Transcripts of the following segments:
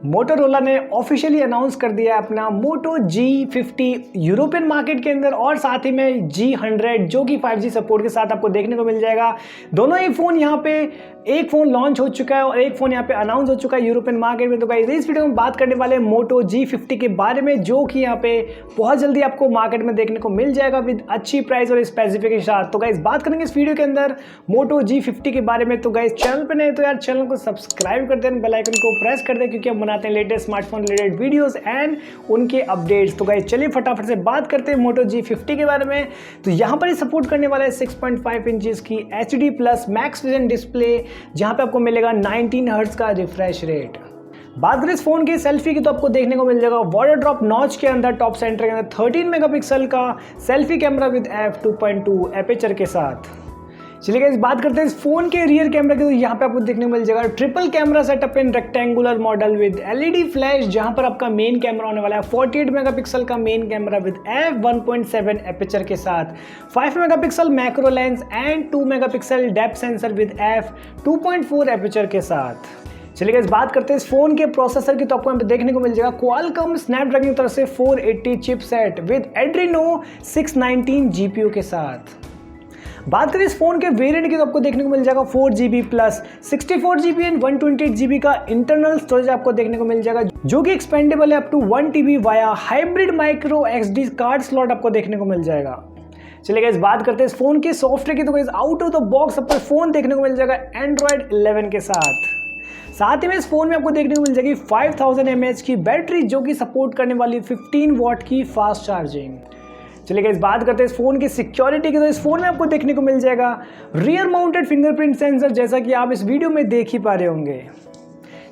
Motorola ने officially announce कर दिया अपना Moto G50 यूरोपियन मार्केट के अंदर और साथ ही में G100 जो कि 5G सपोर्ट के साथ आपको देखने को मिल जाएगा। दोनों ही फ़ोन यहाँ पे एक फ़ोन लॉन्च हो चुका है और एक फ़ोन यहाँ पे अनाउंस हो चुका है यूरोपियन मार्केट में। तो गाइस इस वीडियो में बात करने वाले Moto G50 के बारे में जो कि यहाँ पे बहुत जल्दी आपको मार्केट में देखने को मिल जाएगा विद अच्छी प्राइस और स्पेसिफिकेशन के साथ। तो गाइस बात करेंगे इस वीडियो के अंदर Moto G50 के बारे में। तो गाइस चैनल पे नहीं तो यार चैनल को सब्सक्राइब कर दें, बेल आइकन को प्रेस कर दें क्योंकि हम बनाते हैं latest smartphone related videos and उनके अपडेट्स। तो गाइस चलिए फटाफट से बात करते हैं Moto G50 के बारे में। तो यहाँ पर सपोर्ट करने वाला है 6.5 इंचेस की HD plus max vision display जहाँ पे आपको मिलेगा 19 हर्ट्ज का रिफ्रेश रेट। बात करें इस फोन की सेल्फी की तो आपको देखने को मिल जाएगा वाटर ड्रॉप नॉच के अंदर टॉप सेंटर के अंदर 13 मेगापिक्सल का selfie camera with f2.2 aperture के साथ। चलिए गाइस बात करते हैं इस फोन के रियर कैमरा की। तो यहाँ पे आपको देखने को मिल जाएगा triple camera setup in rectangular model with LED flash जहाँ पर आपका मेन कैमरा होने वाला है 48 मेगापिक्सल का main camera with f1.7 aperture के साथ, 5 megapixel macro lens and 2 megapixel depth sensor with f2.4 aperture के साथ। चलिए गाइस बात करते हैं इस फोन के प्रोसेसर की। तो आपको यहाँ पे देखने को मिल जाएगा Qualcomm Snapdragon की तरफ से 480 चिपसेट विद Adreno 619 GPU के साथ। बात करें इस फोन के वेरिएंट की तो आपको देखने को मिल जाएगा 4GB plus 64GB and 128GB का इंटरनल स्टोरेज आपको देखने को मिल जाएगा जो कि एक्सपेंडेबल है up to 1TB via hybrid micro SD card slot आपको देखने को मिल जाएगा। चलिए गाइस बात करते हैं इस फोन के सॉफ्टवेयर की। तो guys out of the box आपको फोन देखने को मिल जाएगा Android 11 के साथ ही में इस फोन में आपको देखने को मिल जाएगी 5000 mAh की बैटरी जो कि सपोर्ट करने वाली 15 वॉट की फास्ट चार्जिंग। चलिए गाइस बात करते हैं इस फोन की सिक्योरिटी की। तो इस फोन में आपको देखने को मिल जाएगा रियर माउंटेड फिंगरप्रिंट सेंसर जैसा कि आप इस वीडियो में देख ही पा रहे होंगे।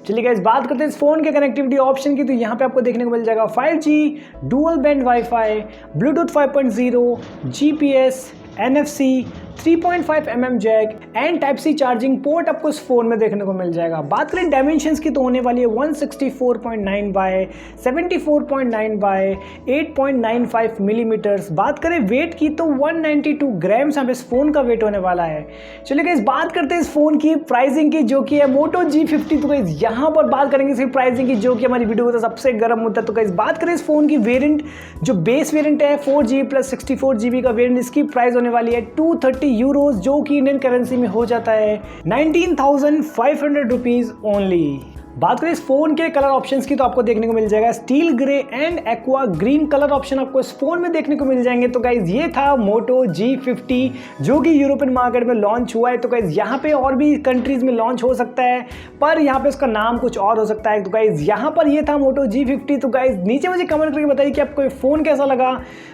चलिए गाइस बात करते हैं इस फोन के कनेक्टिविटी ऑप्शन की। तो यहाँ पे आपको देखने को मिल जाएगा 5G dual band wifi, bluetooth 5.0, GPS, NFC, 3.5mm jack and type C charging port आपको इस फोन में देखने को मिल जाएगा। बात करें डायमेंशंस की तो होने वाली है 164.9 बाय 74.9 बाय 8.95 मिलीमीटर्स। बात करें वेट की तो 192 ग्राम्स यहाँ पे इस फोन का वेट होने वाला है। चलिए गाइस बात करते हैं इस फोन की प्राइसिंग की जो कि है Moto G50। तो गाइस यहाँ पर बात करेंगे सिर्फ प्राइसिंग की जो कि हमारी वीडियो का सबसे गर्म मुद्दा है। तो गाइस बात करें इस फोन की वेरिएंट जो बेस वेरिएंट है 4GB प्लस 64GB का वेरिएंट, इसकी प्राइस होने वाली है 230 यूरोज जो कि इंडियन करेंसी में हो जाता है 19,500 रुपीज ओनली। बात करें इस फोन के कलर ऑप्शंस की तो आपको देखने को मिल जाएगा steel grey and aqua green colour option आपको इस फोन में देखने को मिल जाएंगे। तो गाइज ये था Moto G50 जो कि यूरोपियन मार्केट में लॉन्च हुआ है। तो गाइज यहाँ पे और भी कंट्रीज में लॉन्च हो सकता है पर यहाँ पे उसका नाम कुछ और हो सकता है। तो गाइज यहाँ पर ये था Moto G50। तो गाइज नीचे मुझे कमेंट करके बताइए कि आपको ये फोन कैसा लगा,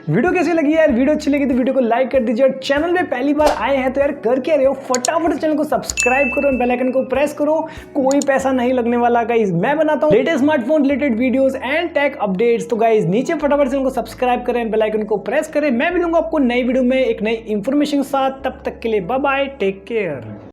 वीडियो कैसी लगी यार। वीडियो अच्छी लगी तो वीडियो को लाइक कर दीजिए और चैनल में पहली बार आए हैं तो यार कर के रहे हो फटाफट चैनल को सब्सक्राइब करो, बेल आइकन को प्रेस करो, कोई पैसा नहीं लगने वाला। गाइज मैं बनाता हूँ latest smartphone related videos and tech updates. तो गाइज नीचे फटाफट चैनल को सब्सक्राइब करें, बेल आइकन को प्रेस करें। मैं मिलूंगा आपको नई वीडियो में एक नई इंफॉर्मेशन के साथ, तब तक के लिए बाय बाय, टेक केयर।